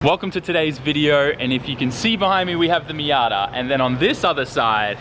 Welcome to today's video, and if you can see behind me, we have the Miata, and then on this other side,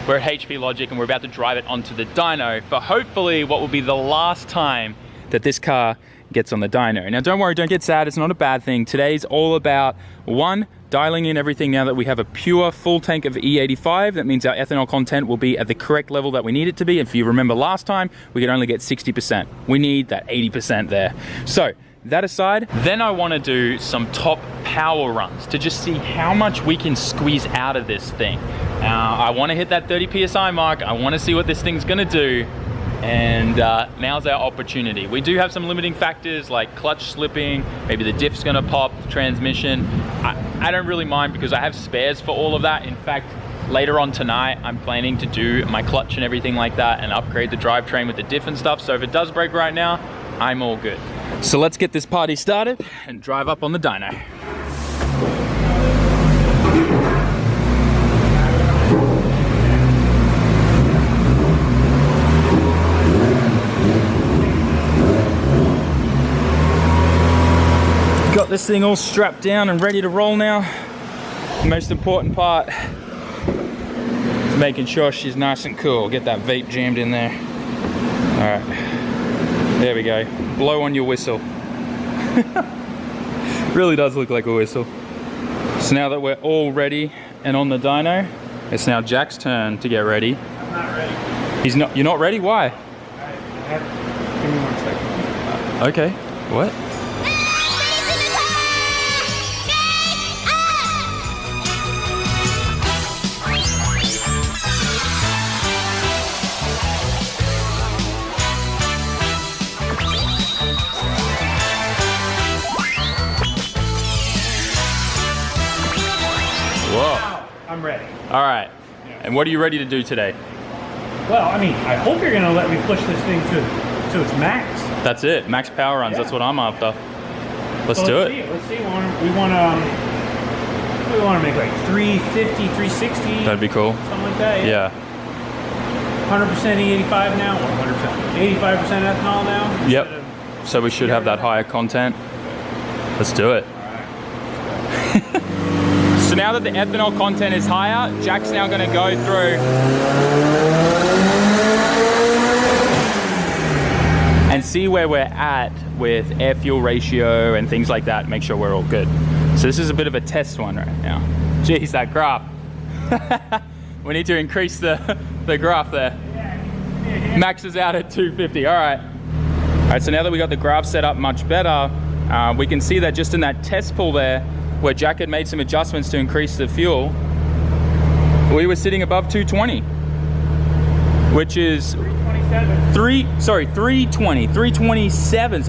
we're at HP Logic and we're about to drive it onto the dyno for hopefully what will be the last time that this car gets on the dyno. Now don't worry, don't get sad, it's not a bad thing. Today's all about, one, dialing in everything now that we have a pure full tank of E85. That means our ethanol content will be at the correct level that we need it to be. If you remember last time, we could only get 60%. We need that 80% there. So, that aside, then I want to do some top power runs to just see how much we can squeeze out of this thing. I want to hit that 30 PSI mark. I want to see what this thing's going to do. And now's our opportunity. We do have some limiting factors like clutch slipping, maybe the diff's going to pop, the transmission. I don't really mind because I have spares for all of that. In fact, later on tonight, I'm planning to do my clutch and everything like that and upgrade the drivetrain with the diff and stuff. So if it does break right now, I'm all good. So let's get this party started and drive up on the dyno. Got this thing all strapped down and ready to roll now. The most important part is making sure she's nice and cool. Get that vape jammed in there. All right. There we go. Blow on your whistle. Really does look like a whistle. So now that we're all ready and on the dyno, it's now Jack's turn to get ready. I'm not ready. He's not. You're not ready? Why? Give me 1 second. Okay. What? Whoa. I'm ready. All right. Yeah. And what are you ready to do today? Well, I mean, I hope you're gonna let me push this thing to its max. That's it. Max power runs. Yeah. That's what I'm after. Let's So do let's it. See. Let's see. We want to make like 350, 360. That'd be cool. Something like that. Yeah. 100% E85 now. 100%. 85% ethanol now. Yep. So we should have that higher content. Let's do it. So now that the ethanol content is higher, Jack's now going to go through and see where we're at with air fuel ratio and things like that, make sure we're all good. So this is a bit of a test one right now. Jeez, that graph. We need to increase the graph there. Max is out at 250, all right. All right, so now that we got the graph set up much better, we can see that just in that test pull there, where Jack had made some adjustments to increase the fuel, we were sitting above 220, which is 327, so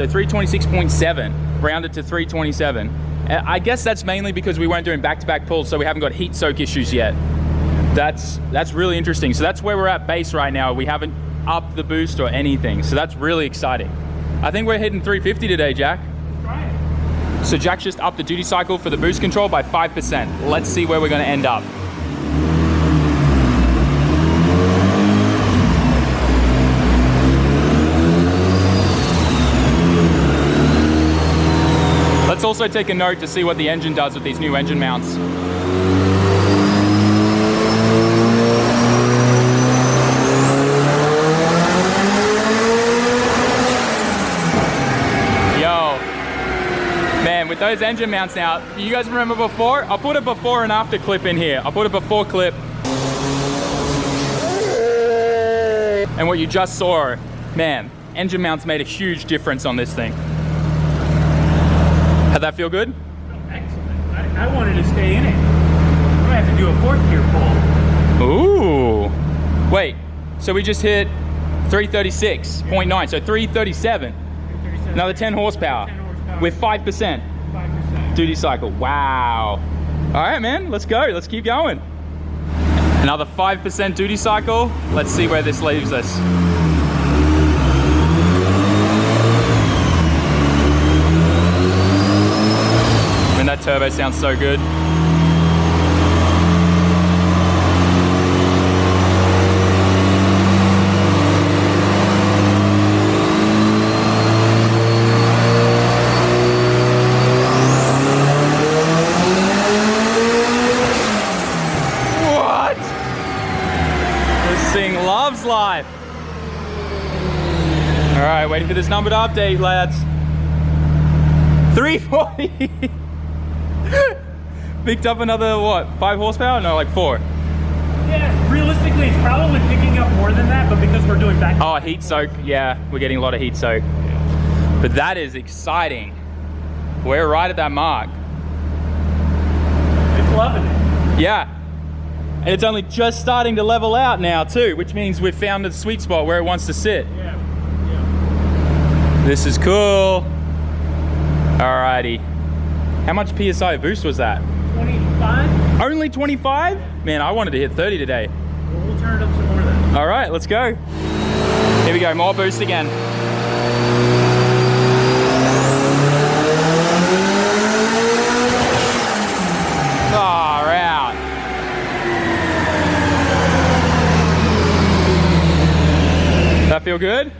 326.7, rounded to 327. I guess that's mainly because we weren't doing back-to-back pulls, so we haven't got heat soak issues yet. That's really interesting. So that's where we're at base right now. We haven't upped the boost or anything, so that's really exciting. I think we're hitting 350 today, Jack. So Jack just upped the duty cycle for the boost control by 5%. Let's see where we're going to end up. Let's also take a note to see what the engine does with these new engine mounts. With those engine mounts now, you guys remember before? I'll put a before and after clip in here. I'll put a before clip. And what you just saw, man, engine mounts made a huge difference on this thing. How'd that feel good? Oh, excellent. I wanted to stay in it. I'm gonna have to do a 4th gear pull. Ooh. Wait, so we just hit 336.9, so 337. Another 10 horsepower with 5%. Duty cycle. Wow. All right, man, let's go. Let's keep going. Another 5% duty cycle. Let's see where this leaves us. Man, that turbo sounds so good. Waiting for this number to update, lads. 340. Picked up another, what, 5 horsepower? No, like 4. Yeah, realistically, it's probably picking up more than that, but because we're doing back. Oh, heat soak. Yeah, we're getting a lot of heat soak. But that is exciting. We're right at that mark. It's loving it. Yeah. And it's only just starting to level out now too, which means we've found the sweet spot where it wants to sit. Yeah. This is cool. Alrighty. How much PSI boost was that? 25? Only 25? Man, I wanted to hit 30 today. Well, we'll turn it up some more then. All right, let's go. Here we go, more boost again. Far out. That feel good?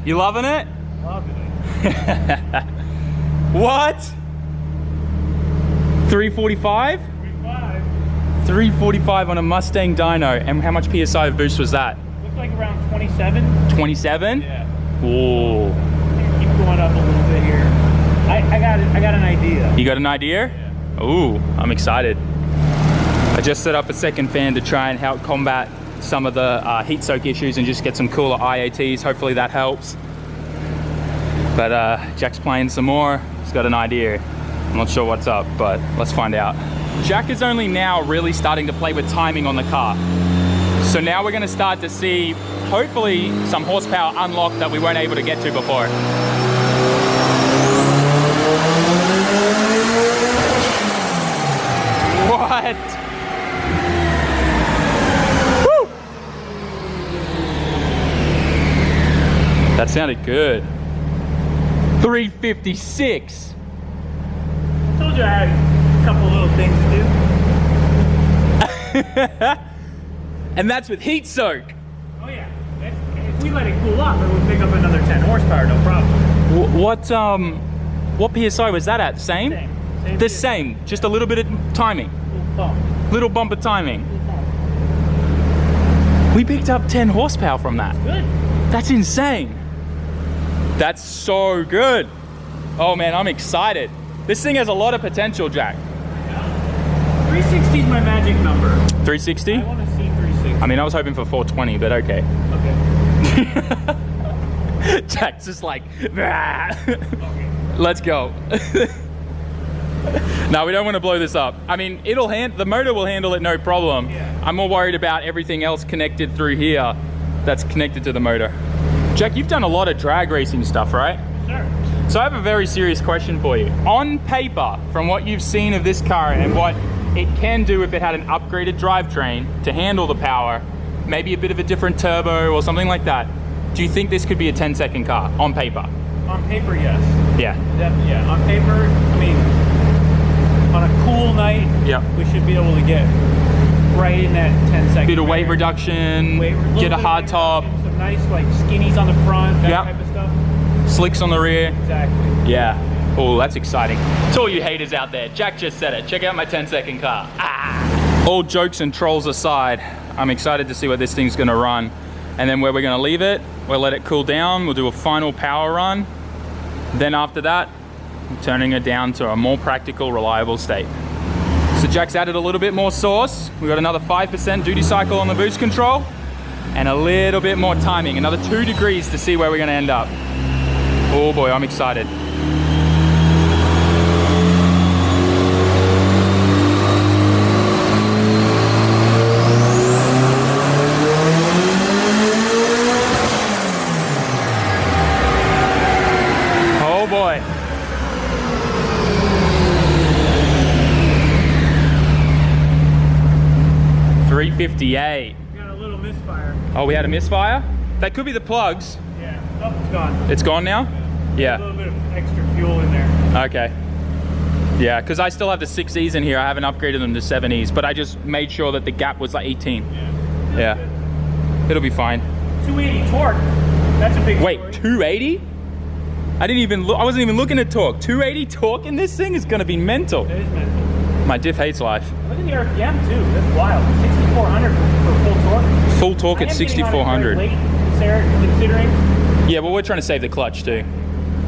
You loving it? Loving it. What? 345? 345 on a Mustang dyno. And how much PSI of boost was that? Looks like around 27. 27? Yeah. Ooh. Keep going up a little bit here. I got an idea. You got an idea? Yeah. Ooh, I'm excited. I just set up a second fan to try and help combat some of the heat soak issues and just get some cooler IATs. Hopefully that helps. But Jack's playing some more. He's got an idea. I'm not sure what's up, but let's find out. Jack is only now really starting to play with timing on the car. So now we're gonna start to see, hopefully, some horsepower unlock that we weren't able to get to before. What? Woo! That sounded good. 356. Told you I had a couple little things to do. And that's with heat soak. Oh yeah. If we let it cool off, it would pick up another 10 horsepower, no problem. What PSI was that at? Same? Same. The same, just a little bit of timing. Little bump of timing. We picked up 10 horsepower from that. Good. That's insane. That's so good. Oh man, I'm excited. This thing has a lot of potential, Jack. 360 is my magic number. 360? I want to see 360. I mean, I was hoping for 420, but okay. Okay. Jack's just like, Okay. let's go. No, we don't want to blow this up. I mean, the motor will handle it no problem. Yeah. I'm more worried about everything else connected through here that's connected to the motor. Jack, you've done a lot of drag racing stuff, right? Sure. So I have a very serious question for you. On paper, from what you've seen of this car and what it can do if it had an upgraded drivetrain to handle the power, maybe a bit of a different turbo or something like that, do you think this could be a 10-second car on paper? On paper, yes. Yeah. Definitely, yeah. On paper, I mean, on a cool night, Yeah. we should be able to get right in that 10-second. Bit of weight reduction, get a hard top, some nice like skinnies on the front, that Yep. type of stuff. slicks on the rear. Exactly. Yeah. Oh, that's exciting. To all you haters out there, Jack just said it. Check out my 10-second car. Ah. All jokes and trolls aside, I'm excited to see what this thing's gonna run. And then where we're gonna leave it, we'll let it cool down, we'll do a final power run. Then after that, I'm turning it down to a more practical, reliable state. So Jack's added a little bit more sauce. We've got another 5% duty cycle on the boost control and a little bit more timing, another 2 degrees to see where we're gonna end up. Oh boy, I'm excited. Oh boy. $358. Got a little misfire. Oh, we had a misfire? That could be the plugs. Yeah. Oh, it's gone. It's gone now? A Yeah. little bit of extra fuel in there. Okay. Yeah, because I still have the 6Es in here. I haven't upgraded them to 7Es, but I just made sure that the gap was like 18. Yeah. Yeah. It'll be fine. 280 torque. That's a big Wait, story. 280? I didn't even look. I wasn't even looking at torque. 280 torque in this thing is going to be mental. That is mental. My diff hates life. Look at the RPM too. That's wild. 6,400 for full torque. Full torque at 6,400. Considering Yeah, well, we're trying to save the clutch too.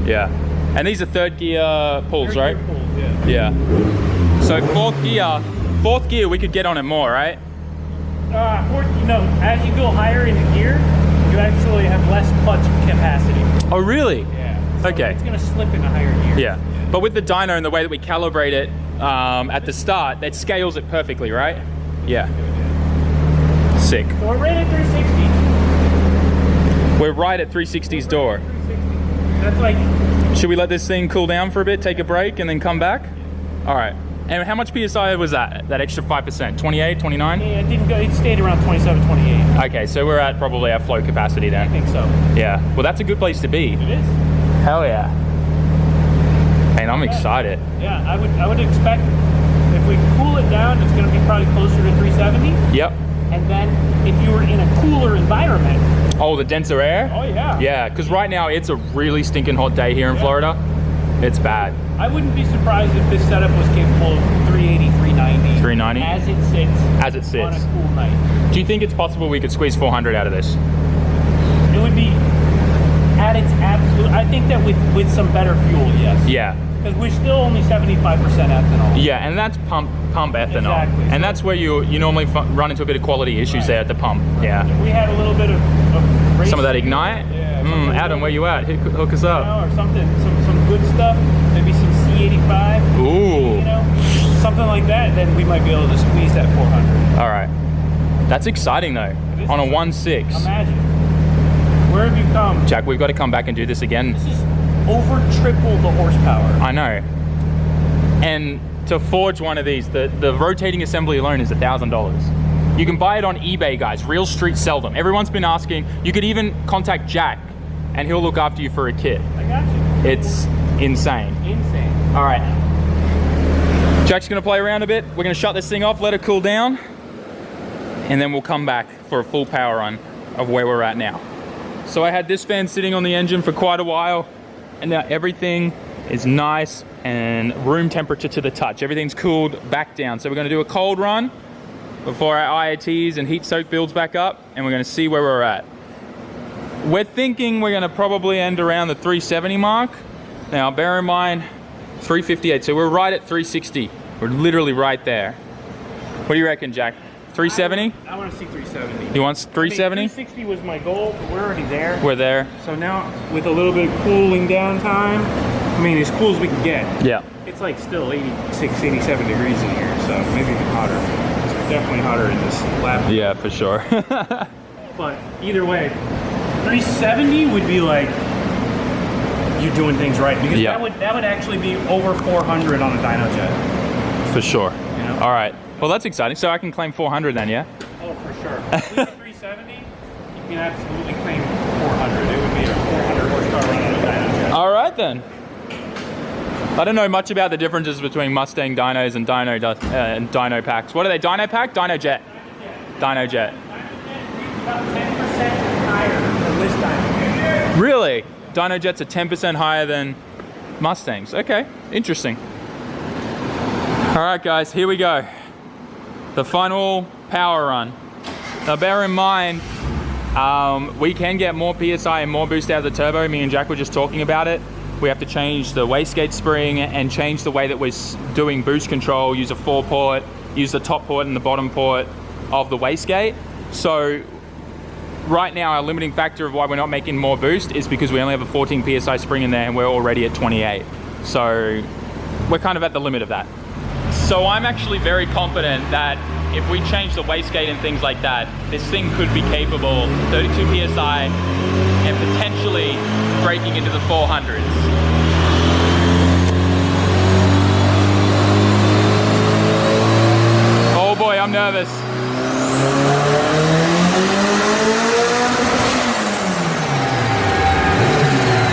Yeah. And these are third gear pulls, Third right? gear pulls, yeah. Yeah. So fourth gear, we could get on it more, right? As you go higher into gear, you actually have less clutch capacity. Oh, really? Yeah. So Okay. it's gonna slip into higher gear. Yeah. But with the dyno and the way that we calibrate it at the start, that scales it perfectly, right? Yeah. Sick. So we're right at 360. We're right at 360's door. 360. That's like, Should we let this thing cool down for a bit, take a break, and then come back? All right. And how much PSI was that? That extra 5%? 28, 29? yeah, it didn't go. It stayed around 27, 28. Okay, so we're at probably our flow capacity I then. think so. Yeah. Well, that's a good place to be. It is. Hell yeah. Man, I'm excited. Yeah, I would expect if we cool it down, it's going to be probably closer to 370. Yep. And then if you were in a cooler environment. Oh, the denser air? Oh yeah. Yeah, because right now it's a really stinking hot day here in Florida. It's bad. I wouldn't be surprised if this setup was capable of 380, 390. 390? As it sits. As it sits. On a cool night. Do you think it's possible we could squeeze 400 out of this? It would be at its absolute. I think that with some better fuel, yes. Yeah. Because we're still only 75% ethanol. Yeah, and that's pump ethanol. Exactly. And that's where you normally run into a bit of quality issues there at the pump. Yeah. If we had a little bit of Some of that ignite? Yeah. Adam, where you at? Hook us up. Or something, some good stuff. Maybe some C85. Ooh. You know, something like that. Then we might be able to squeeze that 400. All right. That's exciting though. On a 1.6. Imagine. Where have you come? Jack, we've got to come back and do this again. This is over triple the horsepower. I know. And to forge one of these, the rotating assembly alone is $1,000. You can buy it on eBay, guys. Real Street sell them. Everyone's been asking. You could even contact Jack and he'll look after you for a kit. I got you. It's insane. Insane. All right. Jack's gonna play around a bit. We're gonna shut this thing off, let it cool down, and then we'll come back for a full power run of where we're at now. So I had this fan sitting on the engine for quite a while, and now everything is nice and room temperature to the touch. Everything's cooled back down. So we're gonna do a cold run before our IATs and heat soak builds back up, and we're gonna see where we're at. We're thinking we're gonna probably end around the 370 mark. Now bear in mind, 358, so we're right at 360. We're literally right there. What do you reckon, Jack? 370? I want to see 370. He wants 370? 360 was my goal, but we're already there. We're there. So now, with a little bit of cooling down time, I mean, as cool as we can get. Yeah. It's like still 86, 87 degrees in here, so maybe even hotter. It's definitely hotter in this lab. Yeah, for sure. But either way, 370 would be like you doing things right, because that would actually be over 400 on a dyno jet. For sure. You know? All right. Well, that's exciting. So I can claim 400 then, yeah? Oh, for sure. If we get 370, you can absolutely claim 400. It would be a 400 horsepower run on a dyno jet. All right then. I don't know much about the differences between Mustang dynos and dyno packs. What are they? Dyno pack? Dyno jet. Dyno jet. About 10% higher than this dyno jet. Really? Dyno jets are 10% higher than Mustangs. Okay, interesting. All right, guys, here we go. The final power run. Now, bear in mind, we can get more PSI and more boost out of the turbo. Me and Jack were just talking about it. We have to change the wastegate spring and change the way that we're doing boost control, use a 4-port, use the top port and the bottom port of the wastegate. So right now, our limiting factor of why we're not making more boost is because we only have a 14 PSI spring in there and we're already at 28. So we're kind of at the limit of that. So I'm actually very confident that if we change the wastegate and things like that, this thing could be capable of 32 PSI and potentially breaking into the 400s. Oh boy, I'm nervous.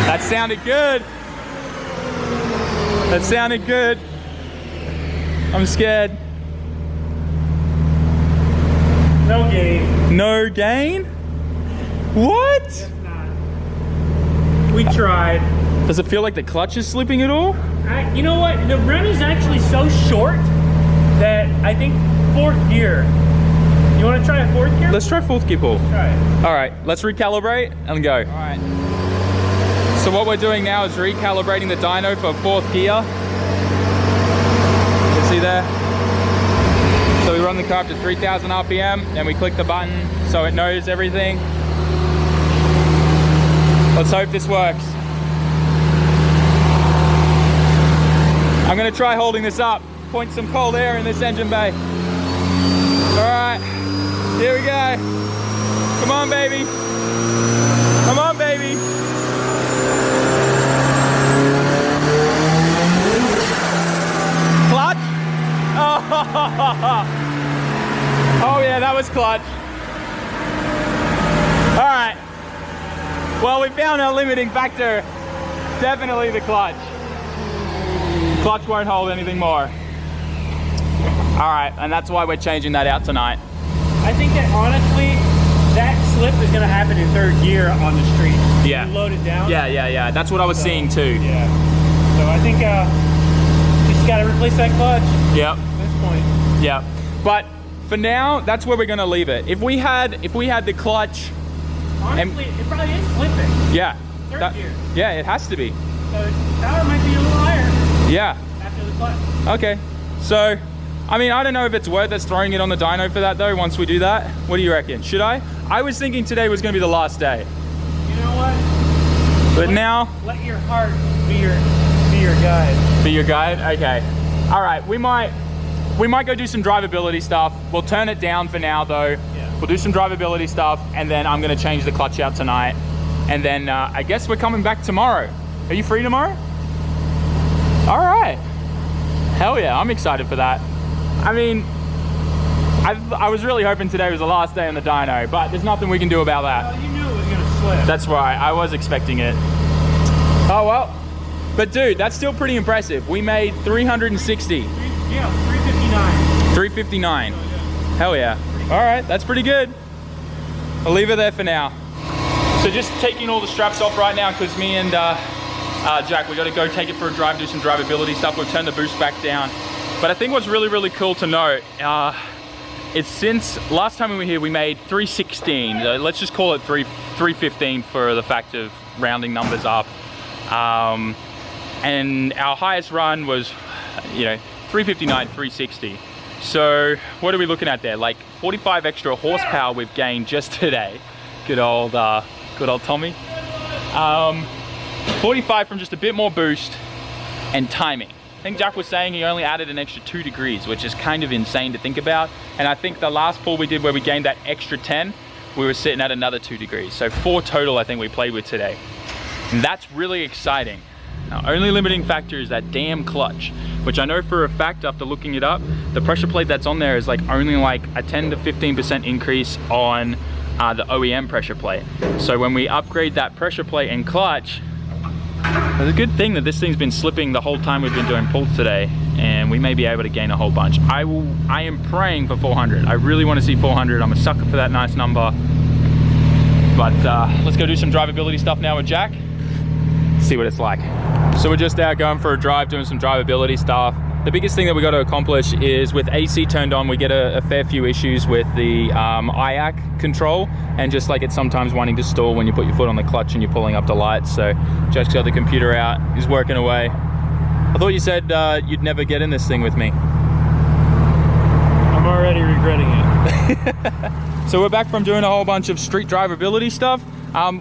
That sounded good. That sounded good. I'm scared. No gain. No gain? What? It's not. We tried. Does it feel like the clutch is slipping at all? You know what? The run is actually so short that I think 4th gear. You want to try a 4th gear? Let's try 4th gear pull. Try it. All right, let's recalibrate and go. All right. So what we're doing now is recalibrating the dyno for 4th gear. You see there? So we run the car up to 3,000 RPM, and we click the button so it knows everything. Let's hope this works. I'm gonna try holding this up, point some cold air in this engine bay. All right, here we go. Come on, baby. Come on, baby. Clutch? Oh yeah, that was clutch. All right. Well, we found our limiting factor. Definitely the clutch. Clutch won't hold anything more. All right, and that's why we're changing that out tonight. I think that honestly, that slip is gonna happen in 3rd gear on the street. Yeah. You load it down. Yeah. That's what I was seeing too. Yeah. So I think you just gotta replace that clutch. Yep. At this point. Yeah. But for now, that's where we're gonna leave it. If we had the clutch. Honestly, it probably is slipping. Yeah. 3rd gear. Yeah, it has to be. So power might be a little higher. Yeah. After the clutch. Okay. So, I mean, I don't know if it's worth us throwing it on the dyno for that though, once we do that. What do you reckon? Should I? I was thinking today was gonna be the last day. You know what? But now... Let your heart be your guide. Be your guide? Okay. All right, we might go do some drivability stuff. We'll turn it down for now though. Yeah. We'll do some drivability stuff, and then I'm gonna change the clutch out tonight. And then I guess we're coming back tomorrow. Are you free tomorrow? All right. Hell yeah, I'm excited for that. I mean, I was really hoping today was the last day on the dyno, but there's nothing we can do about that. Well, you knew it was gonna slip. That's right, I was expecting it. Oh well. But dude, that's still pretty impressive. We made 360. Yeah, 359. 359. Hell yeah. All right, that's pretty good. I'll leave it there for now. So just taking all the straps off right now because me and Jack, we got to go take it for a drive, do some drivability stuff. We'll turn the boost back down. But I think what's really, really cool to note is since last time we were here, we made 316. Let's just call it 315 for the fact of rounding numbers up. And our highest run was, 359, 360. So what are we looking at there? Like 45 extra horsepower we've gained just today. Good old Tommy. 45 from just a bit more boost and timing. I think Jack was saying he only added an extra 2 degrees, which is kind of insane to think about. And I think the last pull we did where we gained that extra 10, we were sitting at another 2 degrees. So 4 total I think we played with today. And that's really exciting. Now, only limiting factor is that damn clutch, which I know for a fact after looking it up, the pressure plate that's on there is like only like a 10 to 15% increase on the OEM pressure plate. So when we upgrade that pressure plate and clutch, it's a good thing that this thing's been slipping the whole time we've been doing pulls today, and we may be able to gain a whole bunch. I am praying for 400. I really want to see 400. I'm a sucker for that nice number. But let's go do some drivability stuff now with Jack. See what it's like. So we're just out going for a drive, doing some drivability stuff. The biggest thing that we got to accomplish is with AC turned on, we get a fair few issues with the IAC control, and just like it's sometimes wanting to stall when you put your foot on the clutch and you're pulling up the lights. So Jack's got the computer out, he's working away. I thought you said you'd never get in this thing with me. I'm already regretting it. So we're back from doing a whole bunch of street drivability stuff.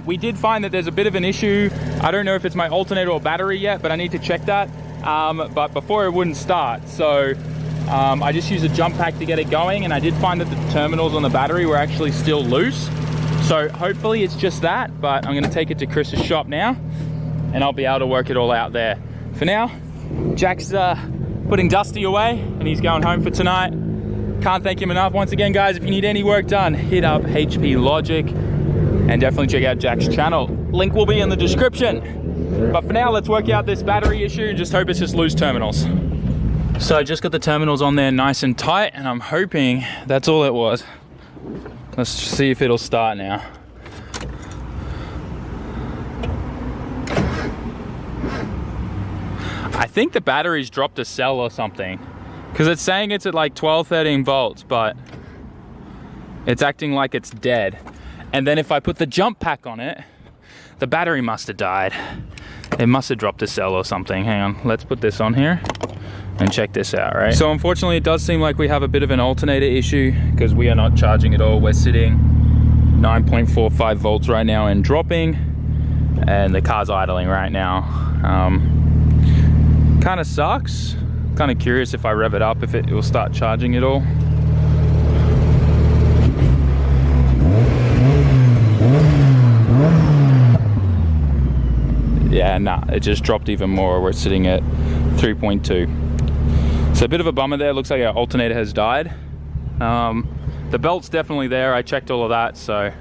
We did find that there's a bit of an issue. I don't know if it's my alternator or battery yet, but I need to check that. But before it wouldn't start. So I just used a jump pack to get it going, and I did find that the terminals on the battery were actually still loose. So hopefully it's just that, but I'm gonna take it to Chris's shop now and I'll be able to work it all out there. For now, Jack's putting Dusty away and he's going home for tonight. Can't thank him enough. Once again, guys, if you need any work done, hit up HP Logic. And definitely check out Jack's channel. Link will be in the description. But for now, let's work out this battery issue and just hope it's just loose terminals. So I just got the terminals on there nice and tight, and I'm hoping that's all it was. Let's see if it'll start now. I think the battery's dropped a cell or something, because it's saying it's at like 12, 13 volts, but it's acting like it's dead. And then if I put the jump pack on it, the battery must have died. It must have dropped a cell or something. Hang on, let's put this on here and check this out, right? So unfortunately, it does seem like we have a bit of an alternator issue because we are not charging at all. We're sitting 9.45 volts right now and dropping, and the car's idling right now. Kind of sucks. Kind of curious if I rev it up, if it will start charging at all. Yeah, nah, it just dropped even more. We're sitting at 3.2. So a bit of a bummer there. Looks like our alternator has died. The belt's definitely there. I checked all of that. So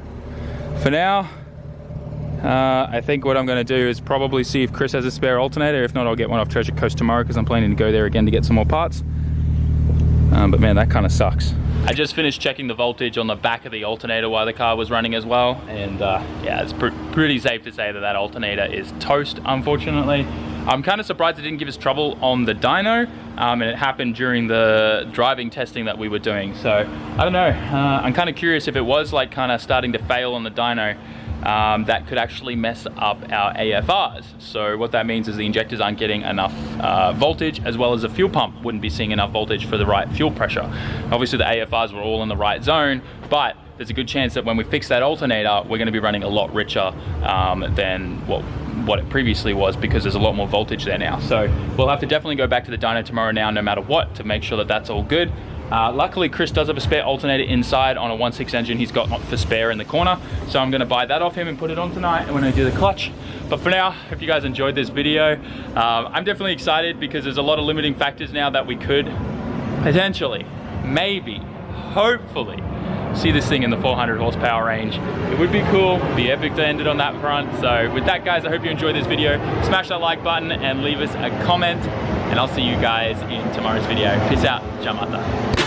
for now, I think what I'm going to do is probably see if Chris has a spare alternator. If not, I'll get one off Treasure Coast tomorrow because I'm planning to go there again to get some more parts. But man, that kind of sucks. I just finished checking the voltage on the back of the alternator while the car was running as well, and yeah, it's pretty safe to say that that alternator is toast, unfortunately. I'm kind of surprised it didn't give us trouble on the dyno, and it happened during the driving testing that we were doing. So I don't know, I'm kind of curious if it was like kind of starting to fail on the dyno. That could actually mess up our AFRs. So what that means is the injectors aren't getting enough voltage, as well as the fuel pump wouldn't be seeing enough voltage for the right fuel pressure. Obviously the AFRs were all in the right zone, but there's a good chance that when we fix that alternator, we're going to be running a lot richer than what it previously was, because there's a lot more voltage there now. So we'll have to definitely go back to the dyno tomorrow now, no matter what, to make sure that that's all good. Luckily, Chris does have a spare alternator inside on a 1.6 engine he's got for spare in the corner. So I'm gonna buy that off him and put it on tonight when I do the clutch. But for now, hope you guys enjoyed this video. I'm definitely excited because there's a lot of limiting factors now that we could potentially, maybe, hopefully, see this thing in the 400 horsepower range. It would be cool, be epic to end it on that front. So with that, guys, I hope you enjoyed this video. Smash that like button and leave us a comment, and I'll see you guys in tomorrow's video. Peace out, Jamata.